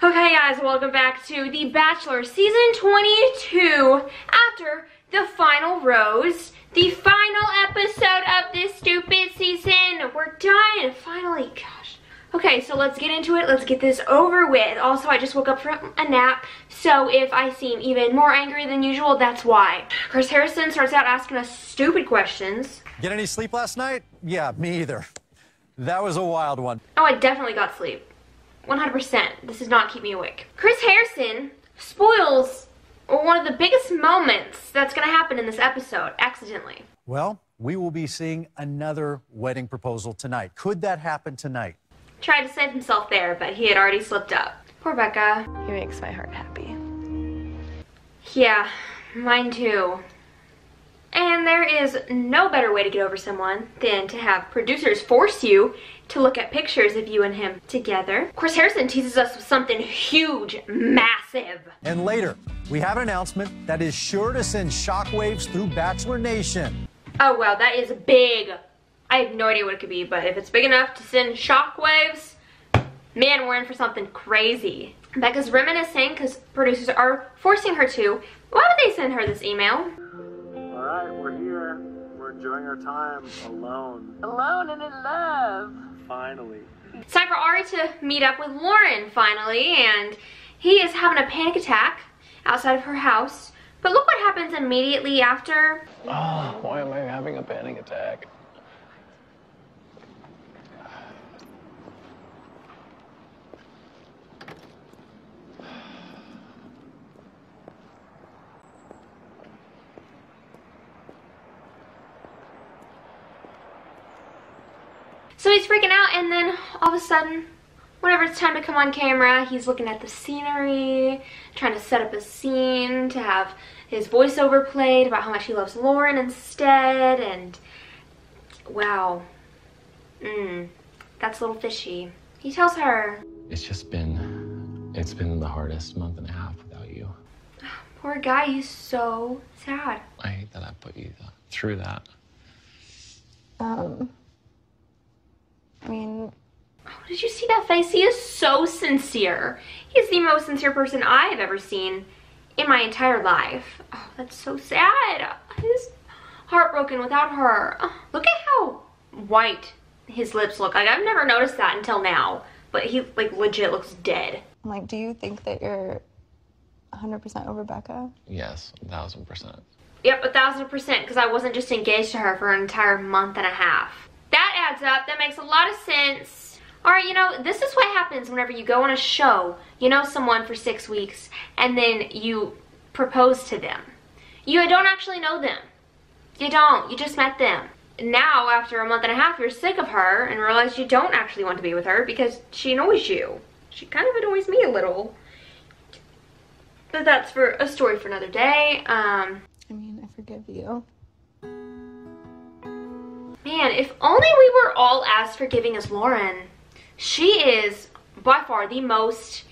Okay guys, welcome back to The Bachelor Season 22. After the final rose, the final episode of this stupid season. We're done, finally, gosh. Okay, so let's get into it. Let's get this over with. Also, I just woke up from a nap, so if I seem even more angry than usual, that's why. Chris Harrison starts out asking us stupid questions. Get any sleep last night? Yeah, me either. That was a wild one. Oh, I definitely got sleep. 100%. This does not keep me awake. Chris Harrison spoils one of the biggest moments that's going to happen in this episode, accidentally. Well, we will be seeing another wedding proposal tonight. Could that happen tonight? Tried to save himself there, but he had already slipped up. Poor Becca. He makes my heart happy. Yeah, mine too. And there is no better way to get over someone than to have producers force you to look at pictures of you and him together. Chris Harrison teases us with something huge, massive. And later, we have an announcement that is sure to send shockwaves through Bachelor Nation. Oh wow, that is big. I have no idea what it could be, but if it's big enough to send shockwaves, man, we're in for something crazy. Becca's reminiscing because producers are forcing her to. Why would they send her this email? Alright, we're here. We're enjoying our time alone. Alone and in love. Finally. It's time for Ari to meet up with Lauren, finally, and he is having a panic attack outside of her house. But look what happens immediately after. Oh, why am I having a panic attack? So he's freaking out, and then all of a sudden, whenever it's time to come on camera, he's looking at the scenery, trying to set up a scene to have his voiceover played about how much he loves Lauren instead, and wow. That's a little fishy. He tells her, it's been the hardest month and a half without you. poor guy, he's so sad. I hate that I put you through that. I mean, Oh, did you see that face? He is so sincere. He's the most sincere person I've ever seen in my entire life. Oh, that's so sad. He's heartbroken without her. Oh, look at how white his lips look. Like, I've never noticed that until now. But he, like, legit looks dead. like, do you think that you're 100% over Becca? Yes, 1000%. Yep, 1000%, because I wasn't just engaged to her for an entire month and a half. That adds up. That makes a lot of sense. All right, you know, this is what happens whenever you go on a show. You know someone for 6 weeks, and then you propose to them. You don't actually know them. You don't. You just met them. Now, after a month and a half, you're sick of her and realize you don't actually want to be with her because she annoys you. She kind of annoys me a little. But that's for a story for another day. I mean, I forgive you. Man, if only we were all as forgiving as Lauren. She is by far the most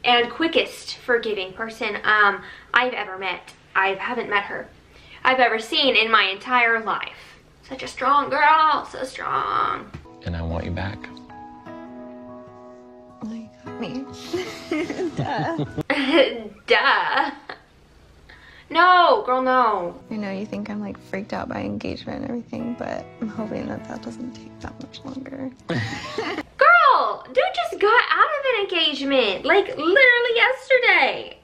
and quickest forgiving person I've ever met. I haven't met her. I've ever seen in my entire life. Such a strong girl, so strong. And I want you back. Oh, you got me. Duh. Duh. No, girl, no. I know you think I'm like freaked out by engagement and everything, but I'm hoping that that doesn't take that much longer. Girl, dude just got out of an engagement, like literally yesterday.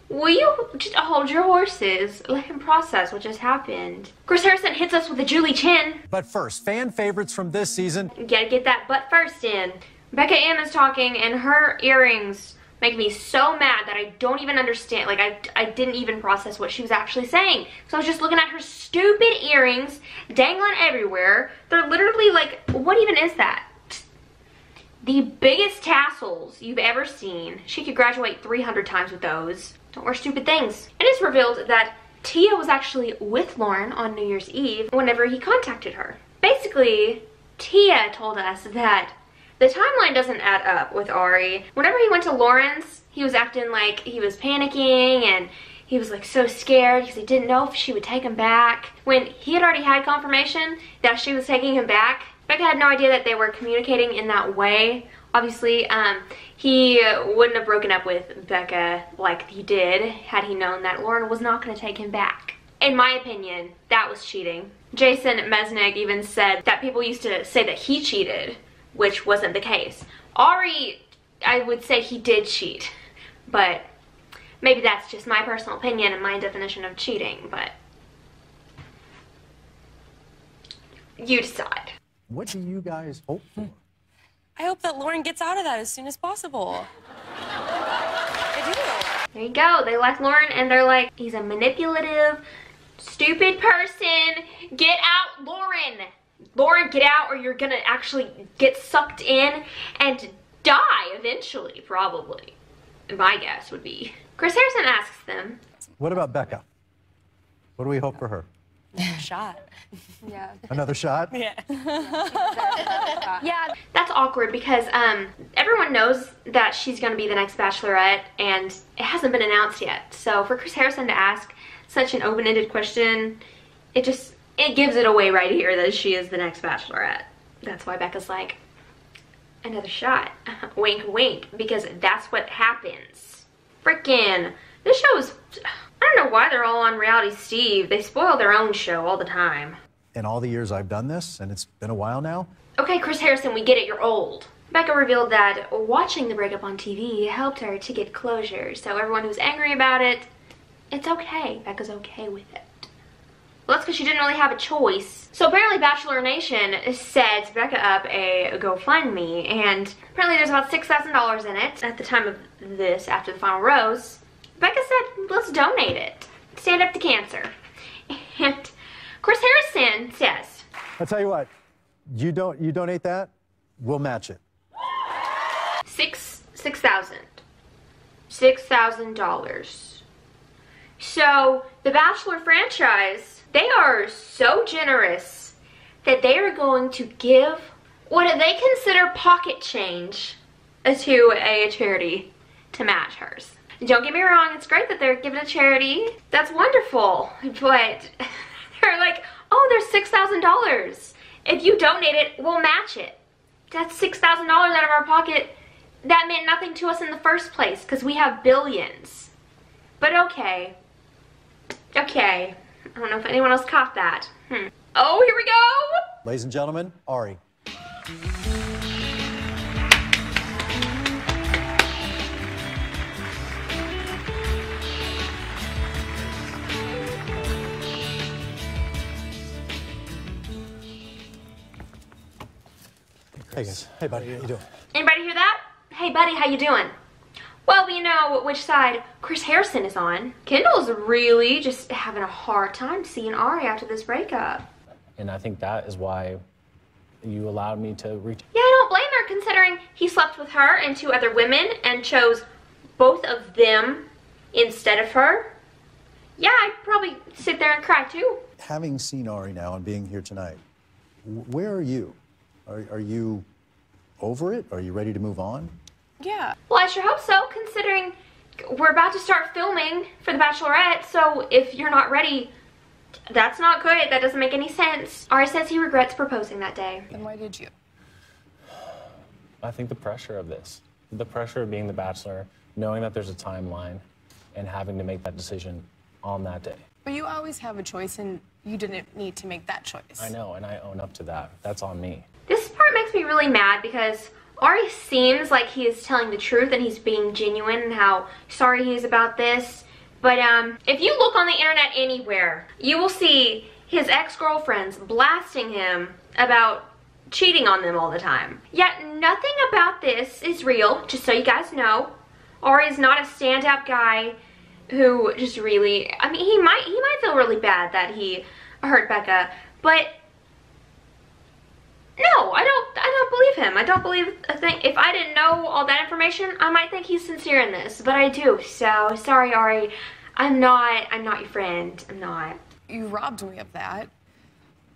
Will you just hold your horses? Let him process what just happened. Chris Harrison hits us with a Julie chin. But first, fan favorites from this season. You gotta get that butt first in. Becca M is talking, and her earrings make me so mad that I don't even understand. Like, I didn't even process what she was actually saying. So I was just looking at her stupid earrings dangling everywhere. They're literally like, what even is that? The biggest tassels you've ever seen. She could graduate 300 times with those. Don't wear stupid things. It is revealed that Tia was actually with Lauren on New Year's Eve whenever he contacted her. Basically, Tia told us that the timeline doesn't add up with Ari. Whenever he went to Lauren's, he was acting like he was panicking and he was like so scared because he didn't know if she would take him back. When he had already had confirmation that she was taking him back, Becca had no idea that they were communicating in that way Obviously, he wouldn't have broken up with Becca like he did had he known that Lauren was not going to take him back. In my opinion, that was cheating. Jason Mesnick even said that people used to say that he cheated, which wasn't the case. Ari, I would say he did cheat, but maybe that's just my personal opinion and my definition of cheating, but you decide. What do you guys hope for? I hope that Lauren gets out of that as soon as possible. I do. There you go. They like Lauren and they're like, he's a manipulative, stupid person. Get out, Lauren. Lauren, get out or you're gonna actually get sucked in and die eventually, probably. My guess would be. Chris Harrison asks them. What about Becca? What do we hope for her? Shot. Yeah. Another shot? Yeah. Yeah, that's awkward because everyone knows that she's going to be the next Bachelorette and it hasn't been announced yet. So for Chris Harrison to ask such an open-ended question, it gives it away right here that she is the next Bachelorette. That's why Becca's like, another shot. Wink, wink, because that's what happens. Frickin', this show is... I don't know why they're all on Reality Steve. They spoil their own show all the time. In all the years I've done this, and it's been a while now. Okay, Chris Harrison, we get it, you're old. Becca revealed that watching the breakup on TV helped her to get closure. So everyone who's angry about it, it's okay. Becca's okay with it. Well, that's because she didn't really have a choice. So apparently Bachelor Nation set Becca up a GoFundMe, and apparently there's about $6,000 in it at the time of this, after the final rose. Becca said, let's donate it. Stand up to cancer. And Chris Harrison says, I'll tell you what, you donate that, we'll match it. $6,000. So the Bachelor franchise, they are so generous that they are going to give what they consider pocket change to a charity to match hers. Don't get me wrong, it's great that they're giving a charity. That's wonderful. But they're like, oh, there's $6,000. If you donate it, we'll match it. That's $6,000 out of our pocket. That meant nothing to us in the first place because we have billions. But okay. Okay. I don't know if anyone else caught that. Oh, here we go. Ladies and gentlemen, Ari. Hey guys. Hey buddy, how you doing? Anybody hear that? Hey buddy, how you doing? Well, we know which side Chris Harrison is on. Kendall's really just having a hard time seeing Ari after this breakup. And I think that is why you allowed me to reach. Yeah, I don't blame her considering he slept with her and 2 other women and chose both of them instead of her. Yeah, I'd probably sit there and cry too. Having seen Ari now and being here tonight, where are you? Are you over it? Are you ready to move on? Yeah. Well, I sure hope so, considering we're about to start filming for The Bachelorette, so if you're not ready, that's not good. That doesn't make any sense. Ari says he regrets proposing that day. Then why did you? I think the pressure of this, the pressure of being the Bachelor, knowing that there's a timeline, and having to make that decision on that day. But you always have a choice, and you didn't need to make that choice. I know, and I own up to that. That's on me. This part makes me really mad because Ari seems like he is telling the truth and he's being genuine and how sorry he is about this. But if you look on the internet anywhere, you will see his ex-girlfriends blasting him about cheating on them all the time. Yet nothing about this is real, just so you guys know. Ari is not a stand-up guy who just really, I mean, he might feel really bad that he hurt Becca, but no, I don't believe him. I don't believe a thing. If I didn't know all that information, I might think he's sincere in this, but I do. So sorry, Ari. I'm not your friend. I'm not. You robbed me of that.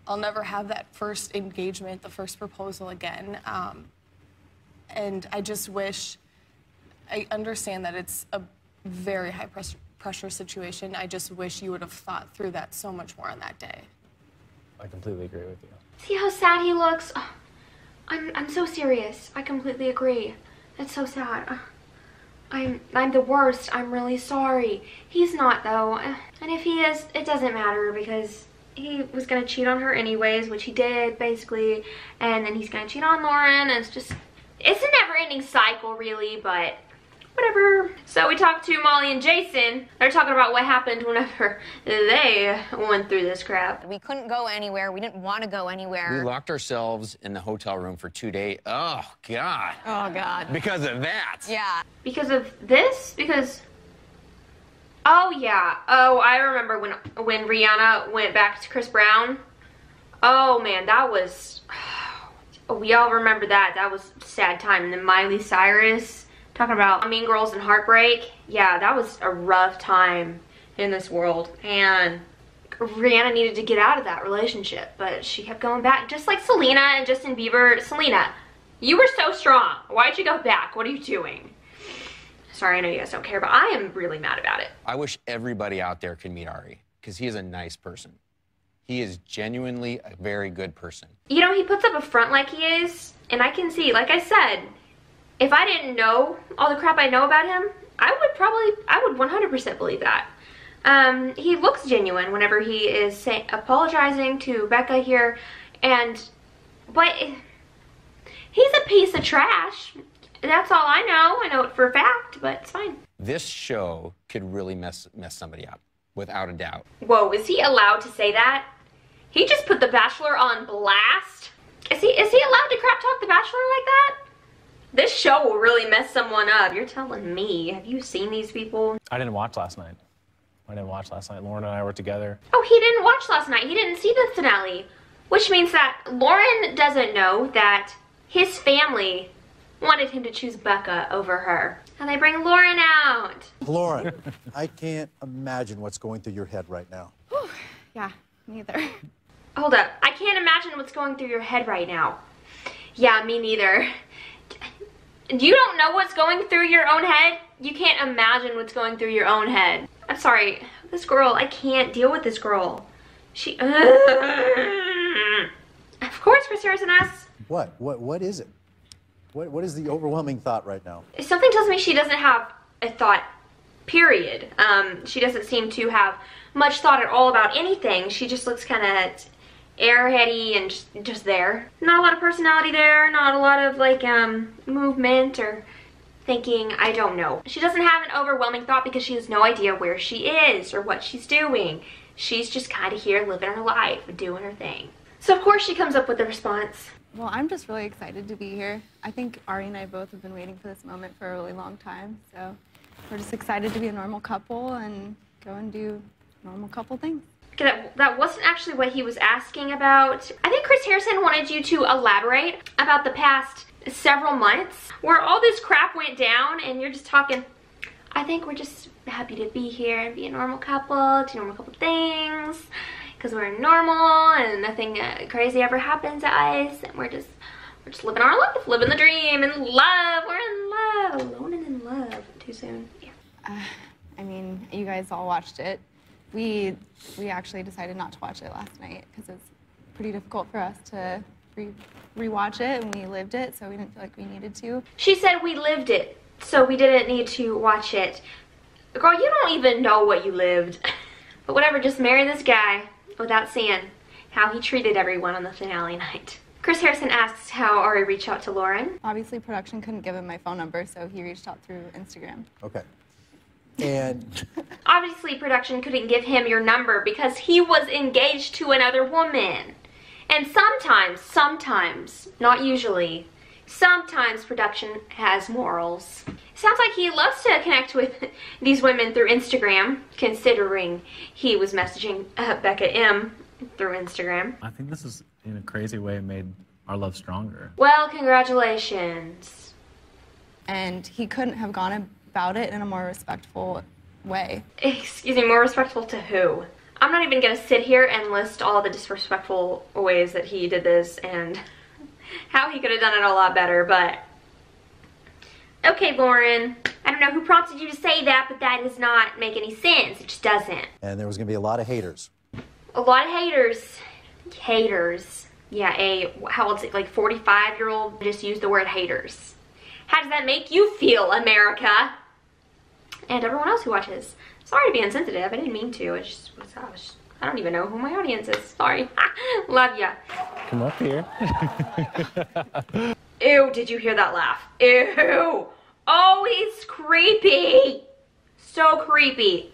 I'll never have that first engagement, the first proposal again. And I just wish, I understand that it's a very high pressure situation. I just wish you would have thought through that so much more on that day. I completely agree with you. See how sad he looks? Oh, I'm so serious. I completely agree. It's so sad. I'm the worst. I'm really sorry. He's not though. And if he is, it doesn't matter because he was gonna cheat on her anyways, which he did basically. And then he's gonna cheat on Lauren. And it's a never-ending cycle really, but whatever. So we talked to Molly and Jason. They're talking about what happened whenever they went through this crap. We couldn't go anywhere. We didn't want to go anywhere. We locked ourselves in the hotel room for 2 days. Oh, God. Oh, God. Because of that. Yeah. Because of this? Because... Oh, yeah. Oh, I remember when Rihanna went back to Chris Brown. Oh, man, that was... Oh, we all remember that. That was a sad time. And then Miley Cyrus... Talking about Mean Girls and heartbreak. Yeah, that was a rough time in this world. And Rihanna needed to get out of that relationship. But she kept going back. Just like Selena and Justin Bieber. Selena, you were so strong. Why'd you go back? What are you doing? Sorry, I know you guys don't care, but I am really mad about it. I wish everybody out there could meet Ari. Because he is a nice person. He is genuinely a very good person. You know, he puts up a front like he is. And I can see, like I said... If I didn't know all the crap I know about him, I would 100% believe that. He looks genuine whenever he is apologizing to Becca here, but he's a piece of trash. That's all I know. I know it for a fact, but it's fine. This show could really mess somebody up, without a doubt. Whoa, is he allowed to say that? He just put The Bachelor on blast? Is he allowed to crap talk The Bachelor like that? This show will really mess someone up. You're telling me. Have you seen these people? I didn't watch last night. Lauren and I were together. Oh, he didn't watch last night. He didn't see the finale. Which means that Lauren doesn't know that his family wanted him to choose Becca over her. And they bring Lauren out. Lauren, I can't imagine what's going through your head right now. Yeah, neither. Hold up. I can't imagine what's going through your head right now. Yeah, me neither. You don't know what's going through your own head? You can't imagine what's going through your own head. I'm sorry. This girl, I can't deal with this girl. She... Of course, Chris Harrison asks. What is it? What is the overwhelming thought right now? Something tells me she doesn't have a thought, period. She doesn't seem to have much thought at all about anything. She just looks kind of airheady and just there. Not a lot of personality there, not a lot of like movement or thinking, I don't know. She doesn't have an overwhelming thought because she has no idea where she is or what she's doing. She's just kind of here living her life and doing her thing. So of course she comes up with the response. Well, I'm just really excited to be here. I think Ari and I both have been waiting for this moment for a really long time. So we're just excited to be a normal couple and go and do normal couple things. That wasn't actually what he was asking about. I think Chris Harrison wanted you to elaborate about the past several months where all this crap went down and you're just talking, I think we're just happy to be here and be a normal couple, do normal couple things, because we're normal and nothing crazy ever happens to us and we're just living our life, living the dream, in love, we're in love, alone and in love. Too soon, yeah. I mean, you guys all watched it. We actually decided not to watch it last night because it's pretty difficult for us to rewatch it, and we lived it, so we didn't feel like we needed to. She said we lived it, so we didn't need to watch it. Girl, you don't even know what you lived. But whatever, just marry this guy without seeing how he treated everyone on the finale night. Chris Harrison asks how Ari reached out to Lauren. Obviously, production couldn't give him my phone number, so he reached out through Instagram. Okay. And obviously production couldn't give him your number because he was engaged to another woman. And sometimes, not usually, sometimes production has morals. Sounds like he loves to connect with these women through Instagram, considering he was messaging Becca M through Instagram. I think this is, in a crazy way, made our love stronger. Well, congratulations. And he couldn't have gone about it in a more respectful way. Excuse me, more respectful to who? I'm not even gonna sit here and list all the disrespectful ways that he did this and how he could have done it a lot better, but okay, Lauren, I don't know who prompted you to say that, but that does not make any sense. It just doesn't. there was going to be a lot of haters. A lot of haters. Haters. Yeah, how old is it, like 45-year-old just used the word haters. How does that make you feel, America? And everyone else who watches. Sorry to be insensitive, I didn't mean to. I don't even know who my audience is. Sorry. Love ya. Come up here. Ew, did you hear that laugh? Ew. Oh, he's creepy. So creepy.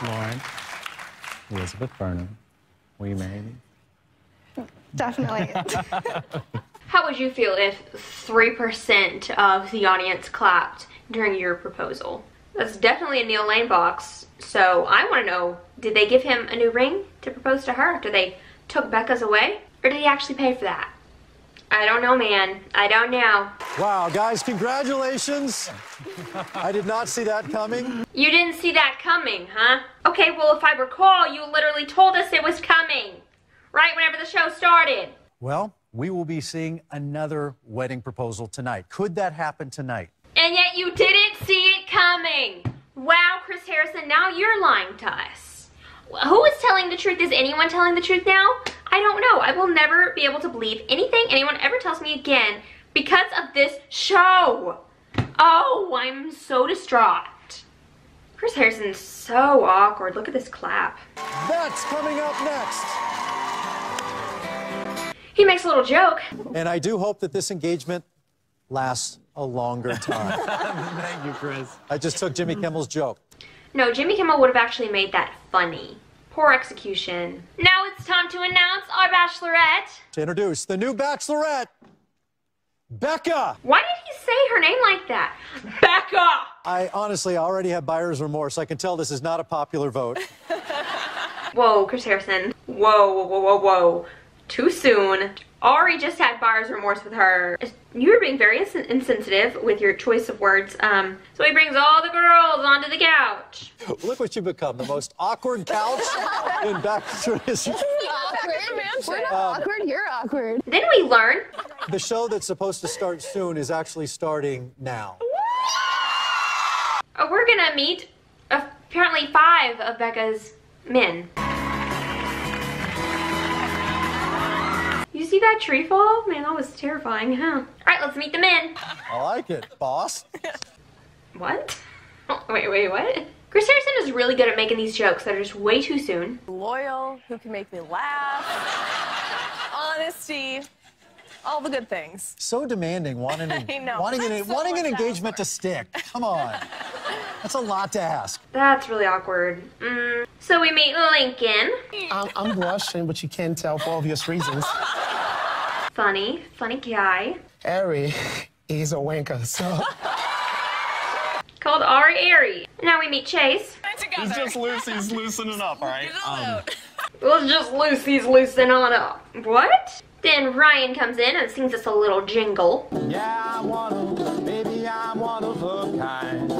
Lauren, Elizabeth Burnham, will you marry me? Definitely. How would you feel if 3% of the audience clapped during your proposal? That's definitely a Neil Lane box. So I want to know, did they give him a new ring to propose to her after they took Becca's away? Or did he actually pay for that? I don't know, man. I don't know. Wow, guys, congratulations. I did not see that coming. You didn't see that coming, huh? Okay, well, if I recall, you literally told us it was coming. Right whenever the show started. Well, we will be seeing another wedding proposal tonight. Could that happen tonight? And yet you didn't see it coming. Wow, Chris Harrison, now you're lying to us. Who is telling the truth? Is anyone telling the truth now? I don't know. I will never be able to believe anything anyone ever tells me again because of this show. Oh, I'm so distraught. Chris Harrison's so awkward. Look at this clap. That's coming up next. He makes a little joke. And I do hope that this engagement lasts a longer time. Thank you, Chris. I just took Jimmy Kimmel's joke. No, Jimmy Kimmel would have actually made that funny. Poor execution. Now it's time to announce our Bachelorette. To introduce the new Bachelorette, Becca. Why did he say her name like that? Becca! I honestly already have buyer's remorse. I can tell this is not a popular vote. Whoa, Chris Harrison. Whoa, whoa, whoa, whoa, whoa. Too soon. Ari just had buyer's remorse with her. You were being very insensitive with your choice of words. So he brings all the girls onto the couch. Look what you've become, the most awkward couch in Bachelor history. We're not awkward, you're awkward. Then we learn. The show that's supposed to start soon is actually starting now. We're gonna meet apparently 5 of Becca's men. You see that tree fall? Man, that was terrifying, huh? All right, let's meet the men. I like it, boss. What? Oh, wait, what? Chris Harrison is really good at making these jokes that are just way too soon. Loyal, who can make me laugh, honesty, all the good things. So demanding, wanting an engagement to stick. Come on. That's a lot to ask. That's really awkward. So we meet Lincoln. I'm blushing, but you can't tell for obvious reasons. Funny guy. Ari is a wanker, so... Called Ari. Now we meet Chase. He's just loose. He's loosening up, all right? Let's just loosen on up. What? Then Ryan comes in and sings us a little jingle. Yeah, I'm one of a kind.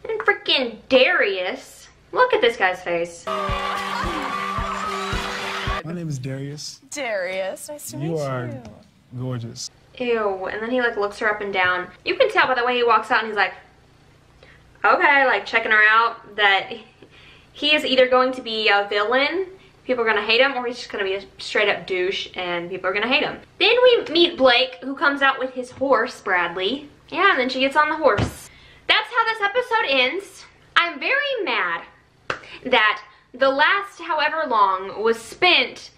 And freaking Darius. Look at this guy's face. My name is Darius. Darius, nice to meet you. You are gorgeous. Ew, and then he like looks her up and down. You can tell by the way he walks out and he's like, okay, like checking her out, that he is either going to be a villain, people are gonna hate him, or he's just gonna be a straight up douche and people are gonna hate him. Then we meet Blake, who comes out with his horse, Bradley. Yeah, and then she gets on the horse. That's how this episode ends. I'm very mad that the last however long was spent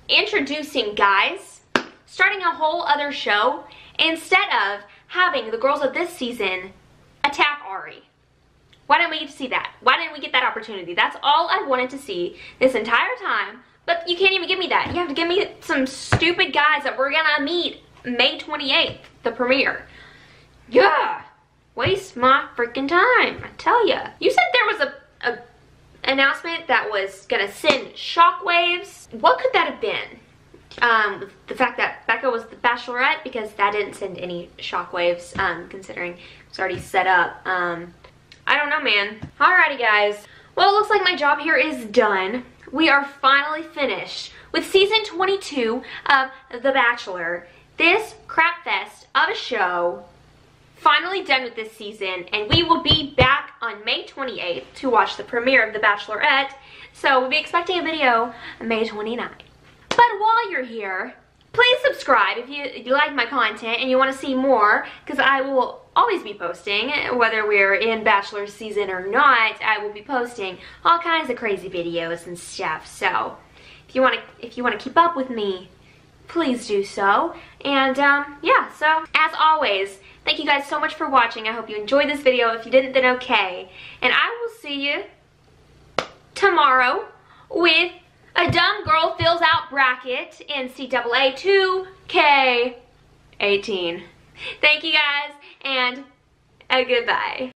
introducing guys, starting a whole other show, instead of having the girls of this season attack Ari. Why didn't we get to see that? Why didn't we get that opportunity? That's all I wanted to see this entire time, but you can't even give me that. You have to give me some stupid guys that we're gonna meet May 28th, the premiere. Yeah, waste my freaking time, I tell ya. You said there was a announcement that was gonna send shockwaves. What could that have been? The fact that Becca was the Bachelorette, because that didn't send any shockwaves, considering it's already set up. I don't know, man. Alrighty, guys. Well, it looks like my job here is done. We are finally finished with season 22 of The Bachelor. This crap fest of a show finally done with this season, and we will be back on May 28th to watch the premiere of The Bachelorette. So we'll be expecting a video on May 29th. But while you're here, please subscribe if you like my content and you want to see more, because I will always be posting, whether we're in Bachelor season or not. I will be posting all kinds of crazy videos and stuff. So if you want to keep up with me, please do so. And yeah, so as always, thank you guys so much for watching. I hope you enjoyed this video. If you didn't, then okay. And I will see you tomorrow with a Dumb Girl Fills Out bracket NCAA 2K18. Thank you guys, and goodbye.